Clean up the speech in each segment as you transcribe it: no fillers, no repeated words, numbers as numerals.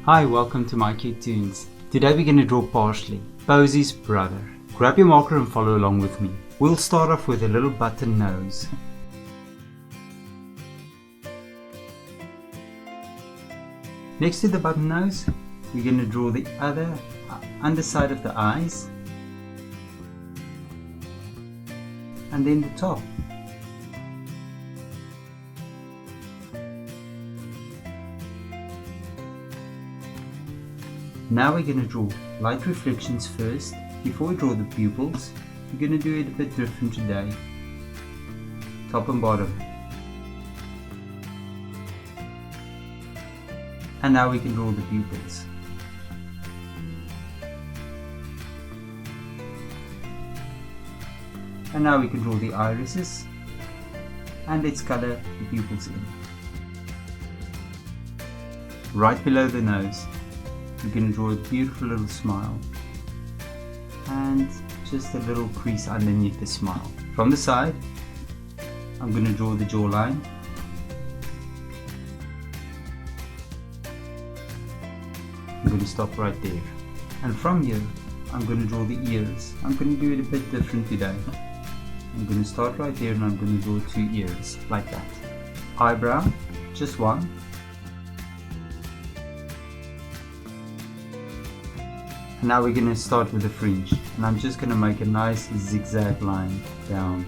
Hi, welcome to mycutetoons. Today we're going to draw Parsley, Posey's brother. Grab your marker and follow along with me. We'll start off with a little button nose. Next to the button nose, we're going to draw the other underside of the eyes, and then the top. Now we're going to draw light reflections first. Before we draw the pupils, we're going to do it a bit different today. Top and bottom. And now we can draw the pupils. And now we can draw the irises. And let's color the pupils in. Right below the nose, we're going to draw a beautiful little smile and just a little crease underneath the smile. From the side, I'm going to draw the jawline, I'm going to stop right there, and from here I'm going to draw the ears. I'm going to do it a bit different today. I'm going to start right there and I'm going to draw 2 ears like that. Eyebrow, just one. And now we're going to start with the fringe, and I'm just going to make a nice zigzag line down,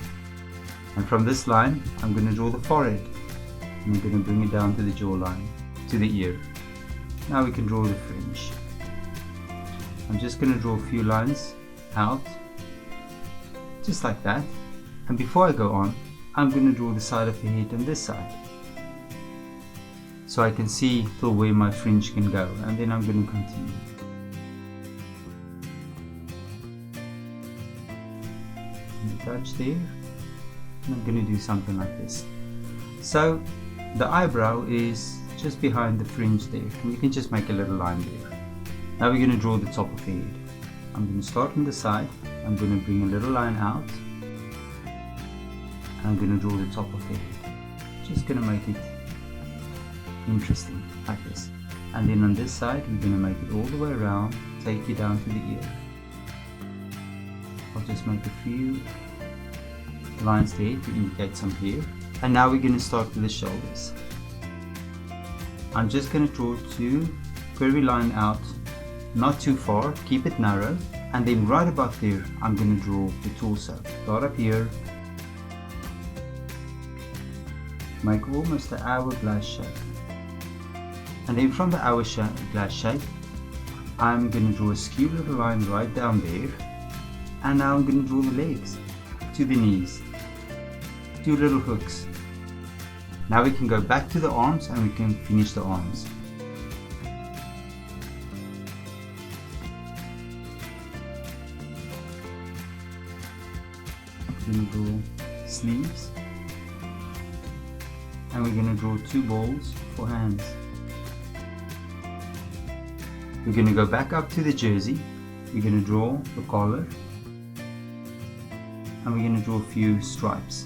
and from this line I'm going to draw the forehead, and I'm going to bring it down to the jawline, to the ear. Now we can draw the fringe. I'm just going to draw a few lines out, just like that, and before I go on, I'm going to draw the side of the head on this side, so I can see till where my fringe can go, and then I'm going to continue. Touch there, and I'm going to do something like this. So the eyebrow is just behind the fringe there, and you can just make a little line there. Now we're going to draw the top of the head. I'm going to start on the side, I'm going to bring a little line out, and I'm going to draw the top of the head. Just going to make it interesting like this, and then on this side we're going to make it all the way around, take you down to the ear. I'll just make a few lines there to indicate some hair. And now we're going to start with the shoulders. I'm just going to draw 2 curvy line out, not too far, keep it narrow, and then right about there I'm going to draw the torso. Start up here, make almost an hourglass shape, and then from the hourglass shape I'm going to draw a skew little line right down there. And now I'm going to draw the legs to the knees, 2 little hooks. Now we can go back to the arms and we can finish the arms. We're going to draw sleeves, and we're going to draw 2 balls for hands. We're going to go back up to the jersey, we're going to draw the collar, and we're going to draw a few stripes.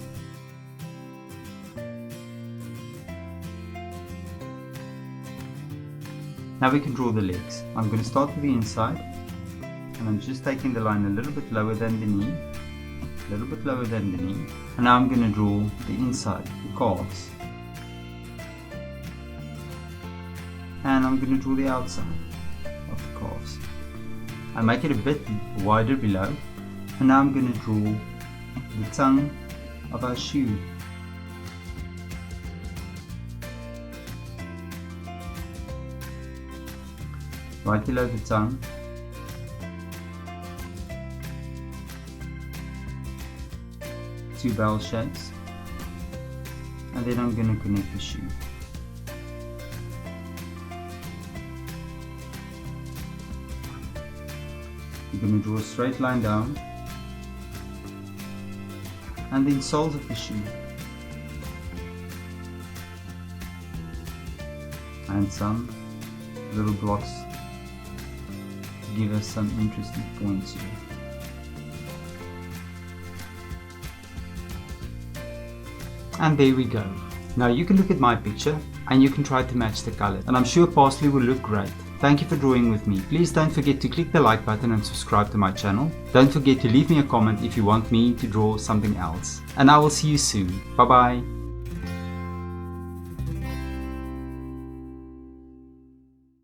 Now we can draw the legs. I'm going to start with the inside, and I'm just taking the line a little bit lower than the knee, a little bit lower than the knee, and now I'm going to draw the inside, the calves, and I'm going to draw the outside of the calves. I make it a bit wider below, and now I'm going to draw the tongue of our shoe. Right below the tongue, two bell shapes, and then I'm going to connect the shoe. You're going to draw a straight line down, and then soles of the shoe, and some little blocks to give us some interesting points here. And there we go. Now you can look at my picture and you can try to match the color, and I'm sure Parsley will look great. Thank you for drawing with me. Please don't forget to click the like button and subscribe to my channel. Don't forget to leave me a comment if you want me to draw something else. And I will see you soon. Bye bye.